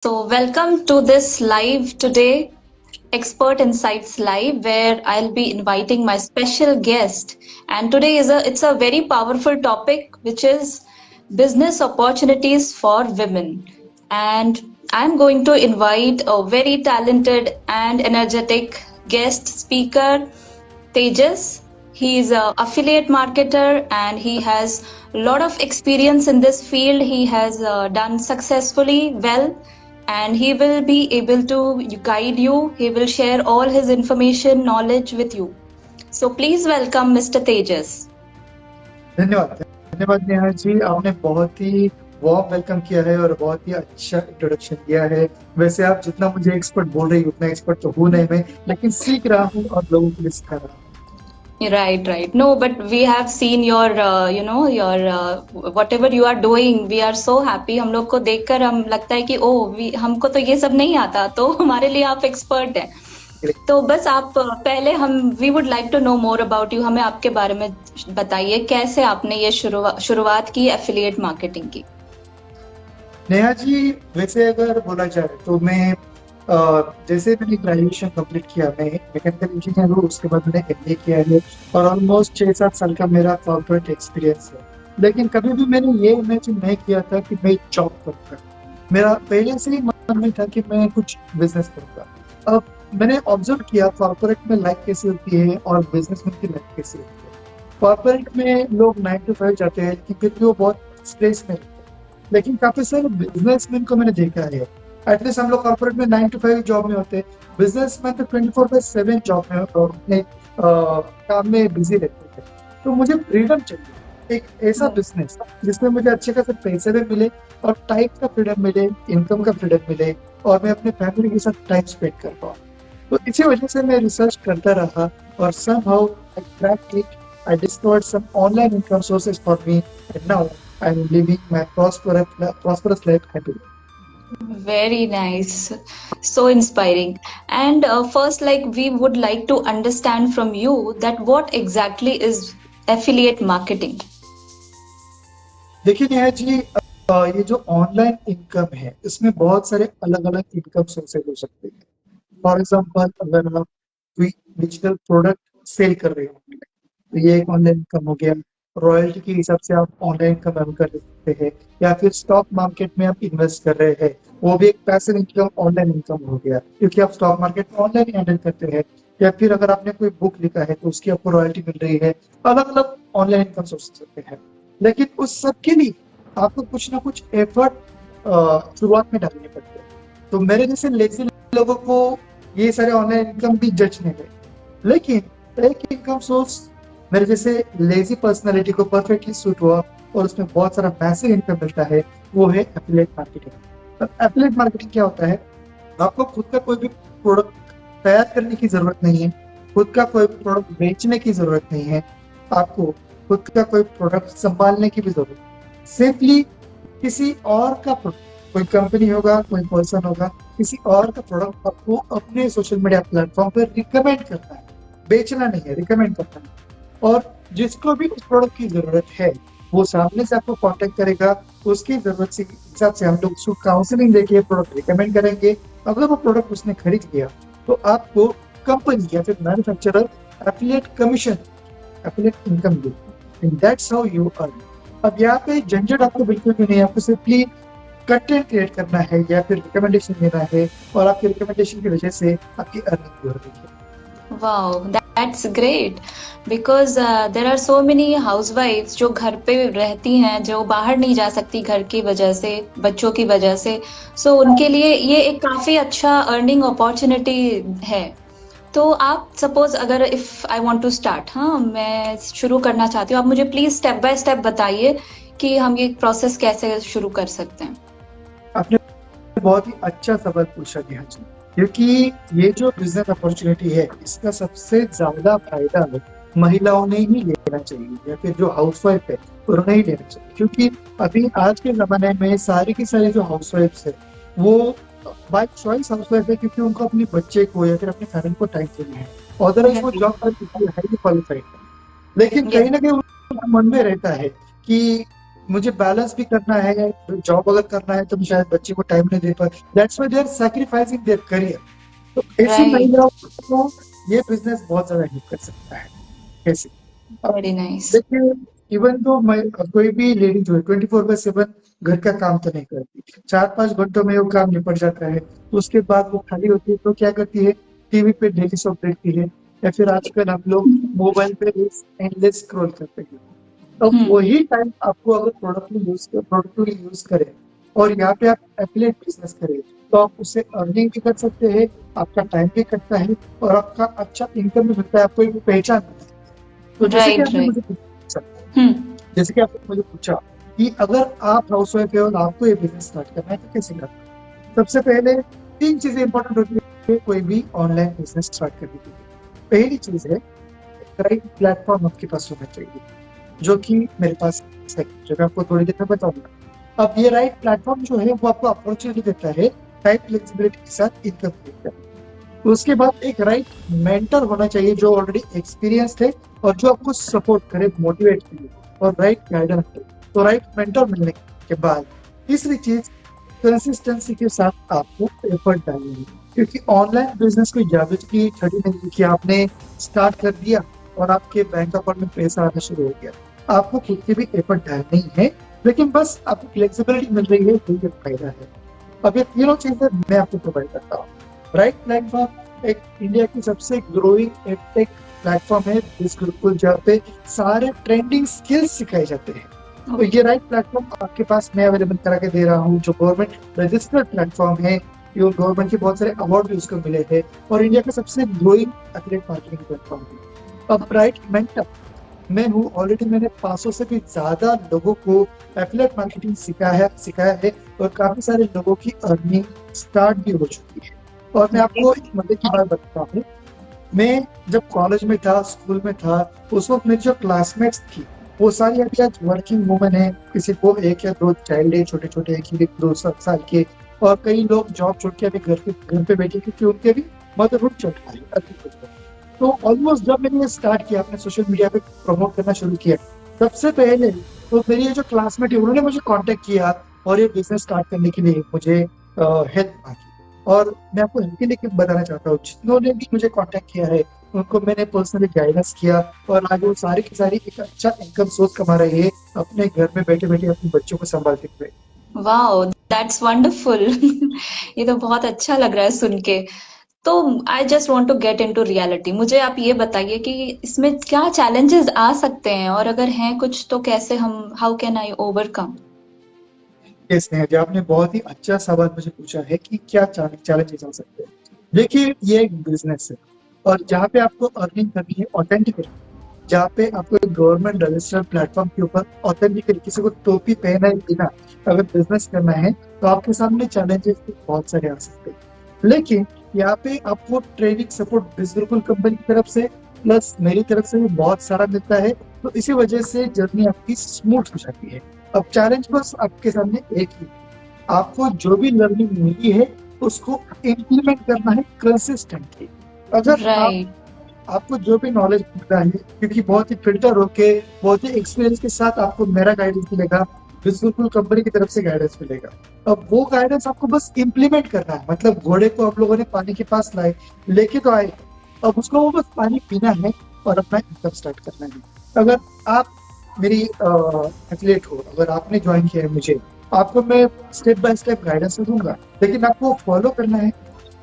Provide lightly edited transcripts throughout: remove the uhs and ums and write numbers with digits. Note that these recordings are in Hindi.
So, welcome to this live today, Expert Insights Live, where I'll be inviting my special guest. And today it's a very powerful topic, which is business opportunities for women. And I'm going to invite a very talented and energetic guest speaker, Tejas. He is a affiliate marketer and he has a lot of experience in this field. He has done successfully well and he will be able to guide you. He will share all his information, knowledge with you. So please welcome Mr. Tejas. धन्यवाद धन्यवाद नेहा जी, आपने बहुत ही वार्म वेलकम किया है और बहुत ही अच्छा इंट्रोडक्शन दिया है। वैसे आप जितना मुझे एक्सपर्ट बोल रही, उतना एक्सपर्ट तो हूँ नहीं मैं, लेकिन सीख रहा हूँ और लोगों को भी सिखा रहा हूँ। Right. No, but we have seen your, whatever you are doing. We are so happy. हम लोग को देखकर हम लगता है कि हमको तो ये सब नहीं आता, तो हमारे लिए आप एक्सपर्ट हैं। तो बस आप पहले we would like to know more about you. हमें आपके बारे में बताइए, कैसे आपने ये शुरुआत की एफिलिएट मार्केटिंग की। नेहा जी, वैसे अगर बोला जाए तो मैं जैसे मैंने ग्रेजुएशन कंप्लीट किया, मैं मैकेनिकल इंजीनियर हूँ, उसके बाद मैंने एमबीए किया है और ऑलमोस्ट 6-7 साल का मेरा कॉर्पोरेट एक्सपीरियंस है। लेकिन कभी भी मैंने ये इमेजिन नहीं किया था कि मैं जॉब करूँगा। मेरा पहले से ही मन में था कि मैं कुछ बिजनेस करूँगा। अब मैंने ऑब्जर्व किया कॉर्पोरेट में लाइफ कैसी होती है और बिजनेसमैन की लाइफ कैसी होती है। कॉर्पोरेट में लोग 9 to 5 जाते हैं क्योंकि वो बहुत स्ट्रेस में रहते हैं, लेकिन काफी सारे बिजनेसमैन को मैंने देखा है, एटलीस्ट हम लोग कॉर्पोरेट में 9 to 5 जॉब में होते हैं, बिजनेसमैन तो 24/7 जॉब में और अपने काम में बिजी रहते हैं। तो मुझे फ्रीडम चाहिए, एक ऐसा बिजनेस जिसमें मुझे अच्छे खासे पैसे भी मिले और टाइम का फ्रीडम मिले, इनकम का फ्रीडम मिले और मैं अपने फैमिली के साथ टाइम स्पेंड कर पाऊँ। तो इसी वजह से मैं रिसर्च करता रहा और somehow I cracked it. I discovered some online income sources for me, and now I'm living my prosperous life happily. Very nice, so inspiring. And first, like, we would like to understand from you that what exactly is affiliate marketing. देखिए नेहा जी, ये जो ऑनलाइन इनकम है, इसमें बहुत सारे अलग अलग इनकम सोर्सेज हो सकते हैं। फॉर एग्जाम्पल, अगर आप कोई डिजिटल प्रोडक्ट सेल कर रहे हो तो ये एक ऑनलाइन इनकम हो गया। रॉयल्टी के हिसाब से आप ऑनलाइन इनकम अर्न कर सकते हैं, या फिर स्टॉक मार्केट में आप इन्वेस्ट कर रहे हैं, वो भी एक पैसिव इनकम ऑनलाइन इनकम हो गया, क्योंकि आप स्टॉक मार्केट में ऑनलाइन हैंडल करते हैं। या फिर अगर आपने कोई बुक लिखा है तो उसकी आपको रॉयल्टी मिल रही है। अलग अलग ऑनलाइन इनकम सोर्सेस होते हैं, लेकिन उस सब के लिए आपको कुछ ना कुछ एफर्ट शुरुआत में डालने पड़ते हैं। तो मेरे जैसे लेजी लोगों को ये सारे ऑनलाइन इनकम भी जज नहीं है, लेकिन एक इनकम सोर्स मेरे जैसे लेजी पर्सनालिटी को परफेक्टली सूट हुआ और उसमें बहुत सारा पैसिव इनकम मिलता है, वो है एफिलिएट मार्केटिंग। अब एफिलिएट मार्केटिंग क्या होता है? आपको खुद का कोई भी प्रोडक्ट तैयार करने की जरूरत नहीं है, खुद का कोई प्रोडक्ट बेचने की जरूरत नहीं है, आपको खुद का कोई प्रोडक्ट संभालने की भी जरूरत नहीं। सिंपली किसी और का प्रोडक्ट, कोई कंपनी होगा, कोई पर्सन होगा, किसी और का प्रोडक्ट आपको अपने सोशल मीडिया प्लेटफॉर्म पर रिकमेंड करना है। बेचना नहीं है, रिकमेंड करना है। और जिसको भी उस प्रोडक्ट की जरूरत है वो सामने से आपको कांटेक्ट करेगा, उसकी जरूरत से हिसाब से हम लोग उसको काउंसलिंग देके प्रोडक्ट रिकमेंड करेंगे। अगर वो प्रोडक्ट उसने खरीद लिया तो आपको कंपनी या फिर manufacturer affiliate commission, affiliate income देगी, and that's how you earn. अब यहाँ पे झंझट आपको बिल्कुल भी नहीं, आपको सिर्फली कंटेंट क्रिएट करना है या फिर रिकमेंडेशन देना है, और आपके रिकमेंडेशन की वजह से आपकी अर्निंग हो रही है। Wow, that's great because there are so many housewives जो घर पे रहती हैं, जो बाहर नहीं जा सकती घर की वजह से, बच्चों की वजह से। सो उनके लिए ये एक काफ़ी अच्छा अर्निंग अपॉर्चुनिटी है। तो आप सपोज अगर if I want to start, हाँ मैं शुरू करना चाहती हूँ, आप मुझे प्लीज़ स्टेप बाय स्टेप बताइए कि हम ये प्रोसेस कैसे शुरू कर सकते हैं। आपने बहुत ही अच्छा सवाल पूछा नेहा जी, क्योंकि ये जो बिजनेस अपॉर्चुनिटी है, इसका सबसे ज्यादा फायदा महिलाओं ने ही लेना चाहिए, या फिर जो हाउसवाइफ है उन्होंने ही लेना चाहिए। क्योंकि अभी आज के जमाने में सारी की सारी जो हाउसवाइफ्स है वो बाय चॉइस हाउसवाइफ है, क्योंकि उनको अपने बच्चे को या फिर अपने फैमिली को टाइम देना है। अदरवाइज वो जॉब करती है, हाईली क्वालिफाइड है, लेकिन कहीं ना कहीं उनके मन में रहता है कि मुझे बैलेंस भी करना है, जॉब अगर करना है तो मैं शायद बच्चे को टाइम नहीं दे पाए, that's why they are sacrificing their career. तो ऐसी राइट। महिलाओं को ये बिजनेस बहुत ज्यादा हेल्प कर सकता है। कैसे? अब वेरी नाइस। देखिए, इवन तो मैं कोई भी लेडी जो है 24/7 घर का काम तो नहीं करती, 4-5 घंटों में वो काम निपट जाता है, तो उसके बाद वो खाली होती है तो क्या करती है, टीवी पे डेली सोप देखती है, या फिर आजकल हम लोग मोबाइल पे एंडलेस स्क्रॉल करते हैं। तो हम्म। वही टाइम आपको अगर प्रोडक्टिवली यूज करें और यहाँ पे आप एफिलिएट बिजनेस करें, तो आप उससे अर्निंग भी कर सकते हैं, आपका टाइम भी कटता है और आपका अच्छा इनकम भी मिलता है, आपको एक पहचान मिलती है। तो राइट राइट। हम्म। जैसे कि आपने मुझे पूछा कि अगर आप हाउस वाइफ है और आपको ये बिजनेस स्टार्ट करना है तो कैसे करना है? सबसे पहले 3 चीजें इंपॉर्टेंट होती है कोई भी ऑनलाइन बिजनेस स्टार्ट करने के लिए। पहली चीज है, राइट प्लेटफॉर्म आपके पास होना चाहिए, जो कि मेरे पास है, जो मैं आपको थोड़ी देर में बताऊंगा। अब ये राइट प्लेटफॉर्म जो है वो आपको अपॉर्चुनिटी देता है टाइम फ्लेक्सिबिलिटी के साथ इनकम देता है। तो उसके बाद एक राइट मेंटर होना चाहिए जो ऑलरेडी एक्सपीरियंस्ड है और जो आपको सपोर्ट करे, मोटिवेट करे, और राइट गाइडेंस दे। तो राइट मेंटर मिलने के बाद तीसरी चीज, कंसिस्टेंसी के साथ आपको एफर्ट डालनी है, क्योंकि ऑनलाइन बिजनेस कोई जादू की छड़ी नहीं है कि आपने स्टार्ट कर दिया और आपके बैंक अकाउंट में पैसा आना शुरू हो गया। आपको खुद की भी एफर्ट डालनी है, लेकिन बस आपको फ्लेक्सिबिलिटी मिल रही है, यही एक फायदा है। अब ये तीनों चीजें मैं आपको प्रोवाइड करता हूँ। राइट प्लेटफॉर्म एक इंडिया की सबसे ग्रोइंग एडटेक प्लेटफॉर्म है, जिस गुरुकुल जहाँ पे सारे ट्रेंडिंग स्किल्स सिखाए जाते हैं। तो ये राइट प्लेटफॉर्म आपके पास मैं अवेलेबल करा के दे रहा हूँ, जो गवर्नमेंट रजिस्टर्ड प्लेटफॉर्म है। ये गवर्नमेंट के बहुत सारे अवार्ड भी उसको मिले हैं और इंडिया का सबसे ग्रोइंग एफिलिएट मार्केटिंग प्लेटफॉर्म है। अब राइट मेंटर मैं हूँ, ऑलरेडी मैंने 500 से भी ज्यादा लोगों को एफिलिएट मार्केटिंग सिखाया है और काफी सारे लोगों की अर्निंग स्टार्ट भी हो चुकी है। और मैं आपको एक मजे की बात बताता हूँ, मैं जब कॉलेज में था, स्कूल में था, उस वक्त मेरी जो क्लासमेट्स थी वो सारी अभी आज वर्किंग वुमन है, किसी को 1 या 2 चाइल्ड है, छोटे छोटे, एक ही 2 साल के, और कई लोग जॉब छोड़ के अभी घर पे बैठे क्योंकि उनके भी मदरहुड चल रहा है अभी कुछ वक्त। तो ऑलमोस्ट जब मैंने ये स्टार्ट किया, अपने सोशल मीडिया पे प्रमोट करना शुरू किया, सबसे पहले तो मेरी ये जो क्लासमेट है उन्होंने मुझे कांटेक्ट किया और ये बिजनेस स्टार्ट करने के लिए मुझे हेल्प मांगी। और मैं आपको इनके लिए बताना चाहता हूँ, जिन्होंने भी मुझे कांटेक्ट किया है उनको मैंने पर्सनली गाइडेंस किया, और आज वो सारी की सारी एक अच्छा इनकम सोर्स कमा रही है, अपने घर में बैठे बैठे अपने बच्चों को संभालते हुए। Wow, that's wonderful. ये तो बहुत अच्छा लग रहा है सुन के। तो I just want to get into reality. मुझे आप ये बताइए कि इसमें क्या चैलेंजेस आ सकते हैं, और अगर हैं कुछ तो कैसे हम, हाउ कैन आई ओवरकम? ये स्नेहा जी, आपने बहुत ही अच्छा सवाल मुझे पूछा है कि क्या चैलेंजेस आ सकते हैं। देखिए, ये एक बिजनेस है और जहाँ पे आपको अर्निंग करनी है ऑथेंटिकली, जहाँ पे आपको एक गवर्नमेंट रजिस्टर्ड प्लेटफॉर्म के ऊपर ऑथेंटिकली किसी को टोपी पहनाए बिना अगर बिजनेस करना है, तो आपके सामने चैलेंजेस बहुत सारे आ सकते हैं। लेकिन यहाँ पे आपको ट्रेनिंग सपोर्ट बिजनेस कंपनी की तरफ से प्लस मेरी तरफ से भी बहुत सारा मिलता है, तो इसी वजह से जर्नी आपकी स्मूथ हो जाती है। अब चैलेंज बस आपके सामने एक ही है, आपको जो भी लर्निंग मिली है उसको इम्प्लीमेंट करना है कंसिस्टेंटली। अगर आप राइट। आपको जो भी नॉलेज मिलता है, क्योंकि बहुत ही फिल्टर होके, बहुत ही एक्सपीरियंस के साथ आपको मेरा गाइडेंस मिलेगा, बिल्कुल कंपनी की तरफ से गाइडेंस मिलेगा। अब वो गाइडेंस आपको बस इम्प्लीमेंट करना है, मतलब घोड़े को आप लोगों ने पानी के पास लाए, लेके तो आए, अब उसको वो बस पानी पीना है और अपना इनकम स्टार्ट करना है। अगर आप मेरी एथलीट हो, अगर आपने ज्वाइन किया है मुझे, आपको मैं स्टेप बाय स्टेप गाइडेंस दूंगा, लेकिन आपको फॉलो करना है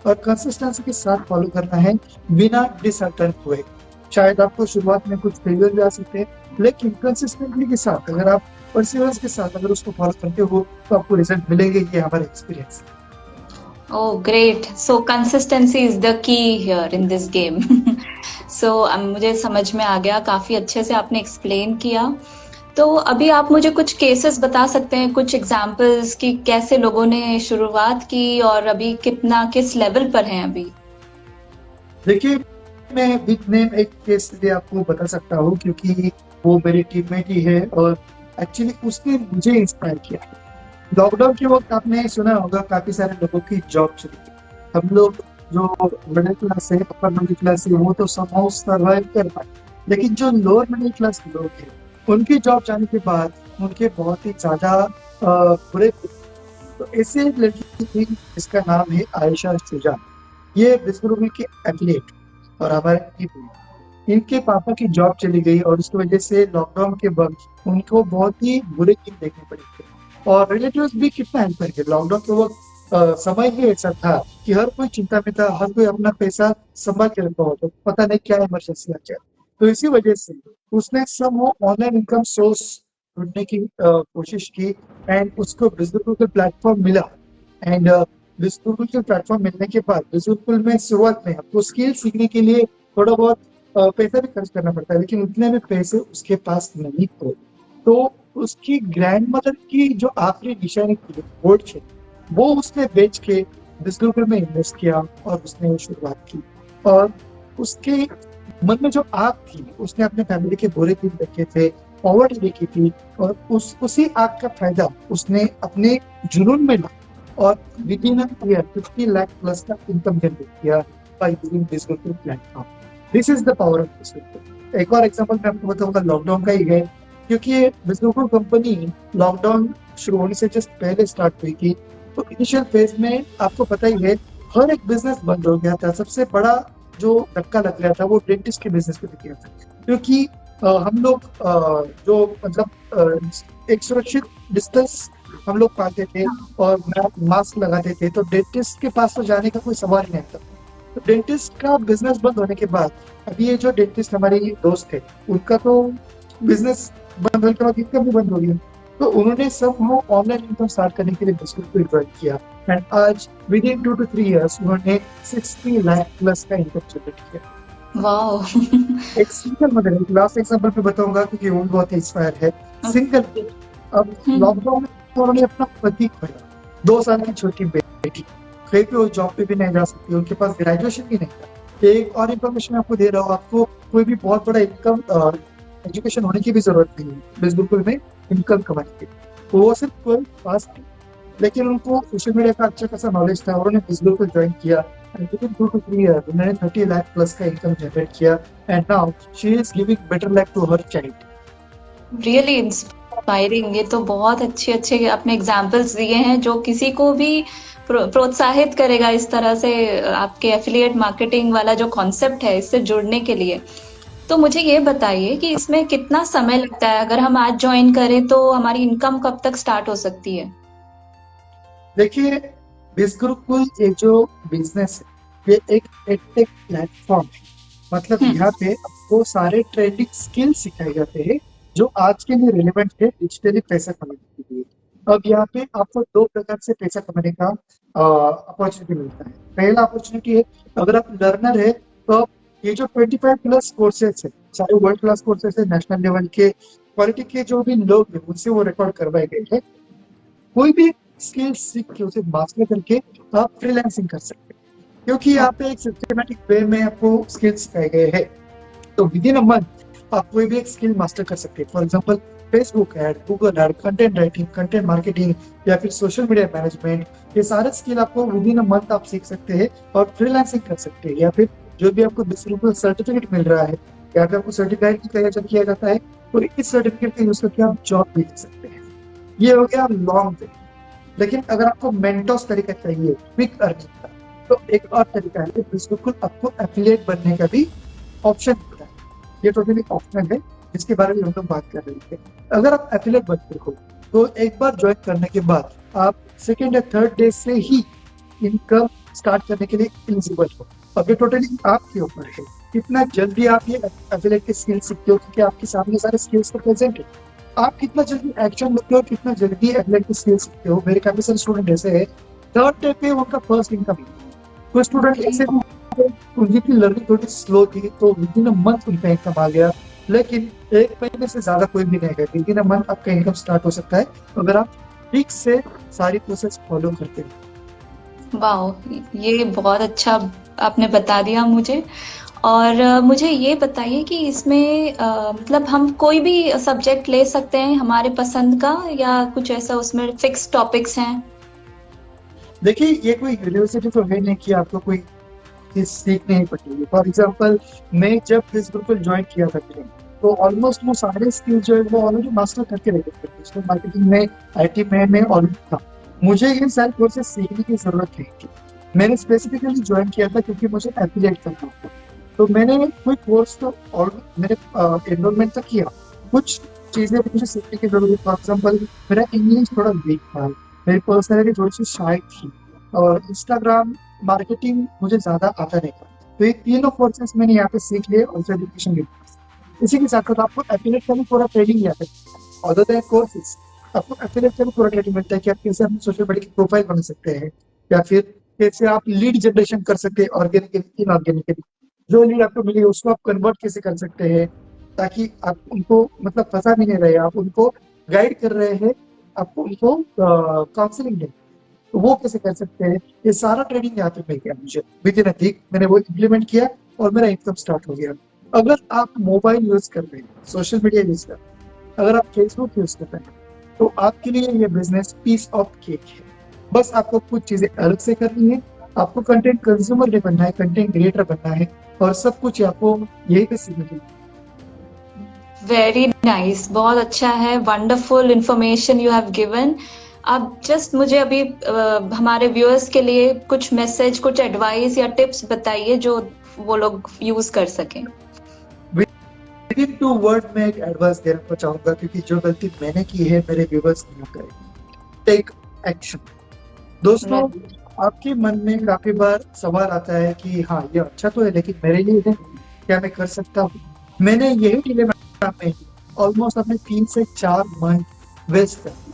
और कंसिस्टेंसी के साथ फॉलो करना है, बिना डिसअर्टन हुए। शायद आपको शुरुआत में कुछ फेलियर भी आ सकते हैं, लेकिन कंसिस्टेंटली के साथ अगर आप परसिवरेंस के साथ अगर उसको फॉलो करते हो तो आपको रिजल्ट मिलेंगे। ये हमारा एक्सपीरियंस है। Oh great, so consistency is the key here in this game. So मुझे समझ में आ गया, काफी अच्छे से आपने एक्सप्लेन किया। तो अभी आप मुझे कुछ केसेस बता सकते हैं, कुछ एग्जांपल्स कि कैसे लोगों ने शुरुआत की और अभी कितना, किस लेवल पर हैं अभी? देखिए, मैं बिग नेम एक केस भी आपको बता सकता हूँ, क्योंकि वो मेरी टीममेट ही है और एक्चुअली उसने मुझे इंस्पायर किया। लॉकडाउन के वक्त आपने सुना होगा काफी सारे लोगों की जॉब चली गई। हम लोग जो मिडिल क्लास है, अपर मिडिल क्लास है, वो तो समहाउ सर्वाइव कर पाए, लेकिन जो लोअर मिडिल क्लास के लोग हैं उनकी जॉब जाने के बाद उनके बहुत ही ज़्यादा बुरे थे। तो ऐसे एक लड़की थी जिसका नाम है आयशा शुजा। ये बिस्कुट की एथलीट और हमारे टीम में इनके पापा की जॉब चली गई और उसकी वजह से लॉकडाउन के वक्त उनको बहुत ही बुरे दिन देखने पड़े थे और रिलेटिव्स भी कितना हेल्प करेंगे। लॉकडाउन के वक्त समय ही ऐसा था कि हर कोई चिंता में था, हर कोई अपना पैसा संभाल के रखा होता, पता नहीं क्या इमरजेंसी आ जाए। तो इसी वजह से उसने सब वो ऑनलाइन इनकम सोर्स ढूंढने की कोशिश की एंड उसको बिजनेस का प्लेटफॉर्म मिला। एंड बिजनेस के प्लेटफॉर्म मिलने के बाद बिजनेस में शुरुआत में आपको स्किल सीखने के लिए थोड़ा बहुत पैसा भी खर्च करना पड़ता है, लेकिन उतने में पैसे उसके पास नहीं थे। तो उसकी ग्रैंडमदर की जो आखिरी निशानी थी, गोल्ड थी, वो उसने बेच के बिस्कुट में इन्वेस्ट किया और उसने ये शुरुआत की। और उसके मन में जो आग थी, उसने अपने फैमिली के बुरे दिन देखे थे, पॉवर्टी देखी थी और उसी आग का फायदा उसने अपने जुनून में ला और with in a year 50 lakh plus का इनकम जनरेट किया by using biscuit platform. This is the power of biscuit. एक और एग्जांपल मैं आपको बताऊंगा लॉकडाउन का ही है, क्योंकि ये बिस्कुट कंपनी लॉकडाउन शुरू होने से जस्ट पहले स्टार्ट हुई थी। तो इनिशियल फेज में आपको पता ही है हर एक बिजनेस बंद हो गया था। सबसे बड़ा जो धक्का लग गया था वो डेंटिस्ट के बिजनेस पे लग गया था, क्योंकि हम लोग जो मतलब एक सुरक्षित डिस्टेंस हम लोग पाते थे और मास्क लगाते थे, तो डेंटिस्ट के पास तो जाने का कोई सवाल ही नहीं था। तो डेंटिस्ट का बिजनेस बंद होने के बाद अभी ये जो डेंटिस्ट हमारे दोस्त थे उनका तो बिजनेस बंद होने के बाद इनकम भी बंद हो गया। तो उन्होंने सब वो ऑनलाइन इनकम स्टार्ट करने के लिए बिस्कुट को ज्वाइन किया एंड आज विद इन 2 to 3 years उन्होंने 60 लाख प्लस का इनकम जनरेट किया। वाह। एक सिंगल मदर है, लास्ट एग्जांपल पे बताऊंगा क्योंकि वो भी बहुत इंस्पायर है। सिंगल अब लॉकडाउन में उन्होंने अपना पति खोया, 2 साल की छोटी बेटी, कहीं पे वो जॉब पे भी नहीं जा सकती, उनके पास ग्रेजुएशन भी नहीं था। एक और इन्फॉर्मेशन आपको दे रहा हूँ, आपको कोई भी बहुत बड़ा इनकम एजुकेशन होने की भी जरूरत नहीं है बिल्कुल में इनकम कमाने की। वो सिर्फ 12th पास थी, लेकिन उनको सोशल मीडिया का अच्छा खासा नॉलेज था और उन्होंने बिजनेस को ज्वाइन किया and within 2 to 3 years उन्होंने 30 लाख प्लस का इनकम जनरेट किया and now she is giving better life to her child. Really inspiring. ये तो बहुत अच्छे अच्छे आपने एग्जाम्पल्स दिए हैं जो किसी को भी प्रोत्साहित करेगा इस तरह से आपके एफिलिएट मार्केटिंग वाला जो कॉन्सेप्ट है इससे जुड़ने के लिए। तो मुझे ये बताइए कि इसमें कितना समय लगता है? अगर हम आज ज्वाइन करें तो हमारी इनकम कब तक स्टार्ट हो सकती है? देखिए, बिजग्रुकुल ये जो बिजनेस है ये एक एडटेक प्लेटफॉर्म है। मतलब यहाँ पे आपको सारे ट्रेंडिंग स्किल सिखाए जाते हैं जो आज के लिए रिलेवेंट है डिजिटली पैसा कमाने के लिए। अब यहाँ पे आपको 2 प्रकार से पैसा कमाने का अपॉर्चुनिटी मिलता है। पहला अपॉर्चुनिटी है, अगर आप लर्नर है तो आप ये जो 25 प्लस कोर्सेज है, सारे वर्ल्ड क्लास कोर्सेज है, नेशनल लेवल के क्वालिटी के जो भी लोग हैं उनसे वो रिकॉर्ड करवाए गए हैं। कोई भी स्किल सीख के उसे मास्टर करके आप फ्रीलांसिंग कर सकते हैं, क्योंकि यहाँ पे एक सिस्टमेटिक वे में आपको स्किल सिखाए गए हैं। तो विद इन अ मंथ आप कोई भी एक स्किल मास्टर कर सकते हैं। For example Facebook ad, Google ad, content writing, content marketing या फिर सोशल मीडिया मैनेजमेंट, ये सारे स्किल आपको विद इन अ मंथ आप सीख सकते हैं और फ्रीलांसिंग कर सकते हैं। या फिर जो भी आपको बिजनेस सर्टिफिकेट मिल रहा है या फिर आपको सर्टिफाइड किया जाता है तो इस सर्टिफिकेट का यूज करके आप जॉब भी ले सकते हैं। ये हो गया लॉन्ग वे। लेकिन अगर आपको मेंटोस तरीका चाहिए क्विक अर्निंग का, तो एक और तरीका है बिल्कुल आपको एफिलिएट बनने का भी ऑप्शन मिलता है। ये टोटली ऑप्शनल है जिसके बारे में हम लोग बात कर रहे थे। अगर आप एफिलिएट बनते हो तो एक बार ज्वाइन करने के बाद आप सेकेंड या थर्ड डे से ही इनकम स्टार्ट करने के लिए एलिजिबल हो। अब ये टोटली आपके ऊपर है कितना जल्दी आप ये एफिलिएट के स्किल सीखते हो, क्योंकि आपके सामने सारे स्किल्स तो प्रेजेंट है। आप कितना जल्दी एक्शन लेते हो, कितना जल्दी एफिलिएट की स्किल सीखते हो। मेरे काफी सारे स्टूडेंट ऐसे है थर्ड डे पे उनका फर्स्ट इनकम। कोई स्टूडेंट ऐसे भी उनकी लर्निंग थोड़ी स्लो थी तो विद इन अ मंथ उनका इनकम आ गया। लेकिन 1 महीने से ज्यादा कोई भी नहीं गया, विद इन अ मंथ आपका इनकम स्टार्ट हो सकता है अगर आप ठीक से सारी प्रोसेस फॉलो करते हो। वाह, ये बहुत अच्छा आपने बता दिया मुझे। और मुझे ये बताइए कि इसमें मतलब हम कोई भी सब्जेक्ट ले सकते हैं हमारे पसंद का, या कुछ ऐसा उसमें फिक्स टॉपिक्स हैं? देखिए, ये कोई यूनिवर्सिटी तो है नहीं कि आपको कोई चीज सीखनी ही पड़ेगी। फॉर एग्जाम्पल मैं जब इस ग्रुप को ज्वाइन किया था तो ऑलमोस्ट वो सारे स्किल जो है वो ऑलरेडी मास्टर करके रखे थे। डिजिटल मार्केटिंग में, आईटी में मैं ऑलरेडी था। मुझे ये सारे कोर्सेज सीखने की जरूरत नहीं थी। मैंने स्पेसिफिकली ज्वाइन किया था क्योंकि मुझे एफिलिएट करना था। तो मैंने कोई कोर्स तो और मेरे एनरोलमेंट तक किया। कुछ चीजें मुझे सीखने की जरूरत थी। फॉर एग्जाम्पल, मेरा इंग्लिश थोड़ा वीक था, मेरी पर्सनैलिटी थोड़ी सी शाय थी, और इंस्टाग्राम मार्केटिंग मुझे ज्यादा आता नहीं था। तो ये तीनों कोर्सेज मैंने यहाँ पे सीख लिए और एजुकेशन भी। इसी के साथ साथ आपको एफिलिएट का भी पूरा ट्रेनिंग यहाँ पे, अदर देन कोर्सेज, आपको एफिलिएट का भी पूरा ट्रेनिंग मिलता है कि आप कैसे अपनी सोशल मीडिया की प्रोफाइल बना सकते हैं, या फिर कैसे आप लीड जनरेशन कर सकते हैं ऑर्गेनिकली, इनऑर्गेनिकली। जो लीड आपको मिली उसको आप कन्वर्ट कैसे कर सकते हैं, ताकि आप उनको मतलब फंसा भी नहीं रहे, आप उनको गाइड कर रहे हैं, आपको उनको काउंसलिंग दे, तो वो कैसे कर सकते हैं। ये सारा ट्रेनिंग यहाँ पे मिल गया मुझे विद इन अ वीक। मैंने वो इम्प्लीमेंट किया और मेरा इनकम स्टार्ट हो गया। अगर आप मोबाइल यूज कर रहे हैं, सोशल मीडिया यूज कर रहे हैं, अगर आप फेसबुक यूज कर रहे हैं, तो आपके लिए ये बिजनेस पीस ऑफ केक है। बस आपको कुछ चीजें अलग से करनी है। आपको कंटेंट कंज्यूमर नहीं बनना है, कंटेंट क्रिएटर बनना है, और सब कुछ आपको यही पे सीखने के लिए। वेरी नाइस, बहुत अच्छा है, wonderful information you have given. अब जस्ट मुझे अभी हमारे व्यूअर्स के लिए कुछ मैसेज, कुछ एडवाइस या टिप्स बताइए जो वो लोग यूज कर सकें। विद इन 2 वर्ड में एक एडवाइस देना चाहूंगा, क्योंकि जो गलती मैंने की है मेरे व्यूवर्स ना करें। Take action. दोस्तों, आपके मन में काफी बार सवाल आता है कि हाँ ये अच्छा तो है, लेकिन मेरे लिए है, क्या मैं कर सकता हूँ? मैंने यही डिलेमा में ऑलमोस्ट अपने 3 से 4 मंथ वेस्ट कर दिए,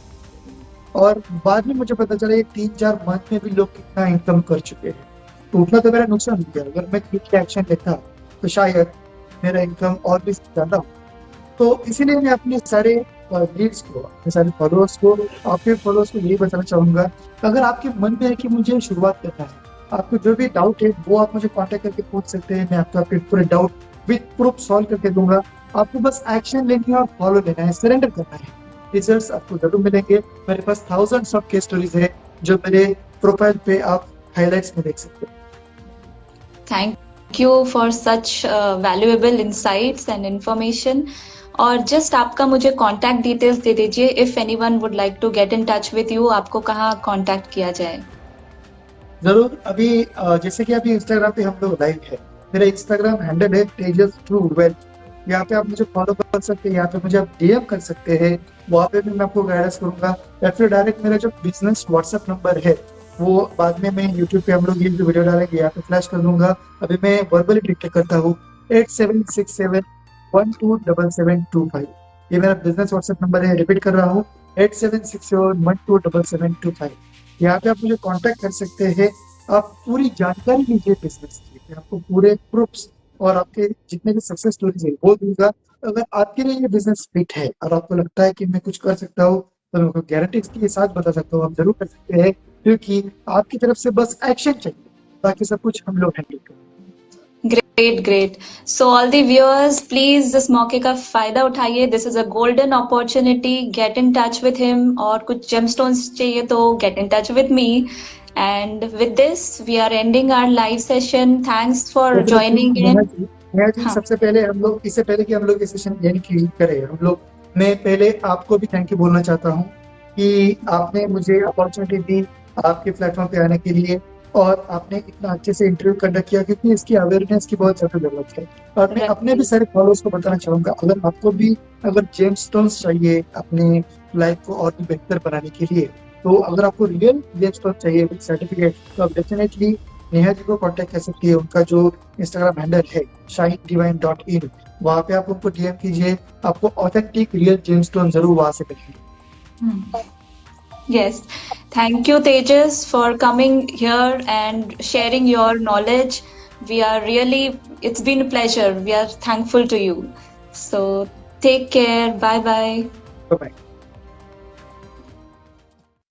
और बाद में मुझे पता चला ये 3-4 मंथ में भी लोग कितना इनकम कर चुके हैं। तो उतना तो मेरा नुकसान हो गया। अगर मैं क्विक एक्शन लेता तो शायद मेरा इनकम और भी ज्यादा हो। तो इसीलिए मैं अपने सारे लीड्स को, अपने सारे फॉलोअर्स को, आपके फॉलोअर्स को यही बताना चाहूंगा, अगर आपके मन में है कि मुझे शुरुआत करना है, आपको जो भी डाउट है वो आप मुझे कांटेक्ट करके पूछ सकते हैं। मैं आपको आपके पूरे डाउट विद प्रूफ सॉल्व करके दूंगा। आपको बस एक्शन लेनी है और फॉलो लेना है, सरेंडर करना है। रिजल्ट्स आपको जरूर मिलेंगे। मेरे पास थाउजेंड्स ऑफ केस स्टोरीज है जो मेरे प्रोफाइल पे आप हाईलाइट्स में देख सकते हैं। Thank you for such valuable insights and information. और जस्ट आपका मुझे कांटेक्ट डिटेल्स दे दीजिए, if anyone would like to get in touch with you, आपको कहाँ कांटेक्ट किया जाए? जरूर। अभी जैसे कि अभी इंस्टाग्राम पे हम लोग लाइव है, मेरा इंस्टाग्राम हैंडल है तेजस ट्रू वेल्थ। यहाँ पे आप मुझे फॉलो कर सकते हैं, यहाँ पे मुझे आप डीएम कर सकते हैं, वहाँ पे भी मैं आपको गाइडेंस करूंगा। या फिर डायरेक्ट मेरा जो बिजनेस व्हाट्सएप नंबर है वो बाद में मैं यूट्यूब पे हम लोग ये जो वीडियो डालेंगे यहाँ पे फ्लैश कर दूंगा। अभी मैं वर्बली डिक्टेट करता हूँ 8767127725। ये मेरा बिजनेस व्हाट्सएप नंबर है, रिपीट कर रहा हूँ 8767127725। यहाँ पे आप मुझे कांटेक्ट कर सकते हैं। आप पूरी जानकारी लीजिए बिजनेस की, मैं आपको पूरे प्रूफ्स और आपके जितने भी सक्सेस स्टोरीज है वो दूंगा। अगर आपके लिए ये बिजनेस फिट है और आपको लगता है कि मैं कुछ कर सकता हूँ, तो मैं आपको गारंटी के साथ बता सकता हूँ आप जरूर कर सकते हैं, क्योंकि आपकी तरफ से बस एक्शन चाहिए, बाकी सब कुछ हम लोग हैंडल करेंगे। Great great. So all the viewers, please इस मौके का फायदा उठाइए। This is a golden opportunity. Get in touch with him, और कुछ जेमस्टोन्स चाहिए तो get in touch with me. And with this we are ending our live session. Thanks for joining in. Neha ji, हाँ, सबसे पहले हम लोग, इससे पहले कि हम लोग ये सेशन यानी कि करें हम लोग, मैं पहले आपको भी थैंक यू बोलना चाहता हूँ कि आपने मुझे अपॉर्चुनिटी दी आपके प्लेटफॉर्म पे आने के लिए, और आपने इतना अच्छे से इंटरव्यू कंडक्ट किया, क्योंकि इसकी अवेयरनेस की बहुत ज्यादा जरूरत है। और मैं अपने भी सारे फॉलोअर्स को बताना चाहूंगा, अगर आपको भी अगर जेमस्टोन्स चाहिए अपने लाइफ को और भी बेहतर बनाने के लिए, तो अगर आपको रियल जेमस्टोन चाहिए विद सर्टिफिकेट, तो आप डेफिनेटली नेहा जी को कांटेक्ट कर सकती है। उनका जो इंस्टाग्राम हैंडल है shinedivine.in, वहाँ पे आप उनको डीएम कीजिए, आपको ऑथेंटिक रियल जेमस्टोन जरूर वहां से मिलेंगे। yes. Thank you, Tejas, for coming here and sharing your knowledge. We are really, it's been a pleasure. We are thankful to you. So take care. Bye bye. Bye.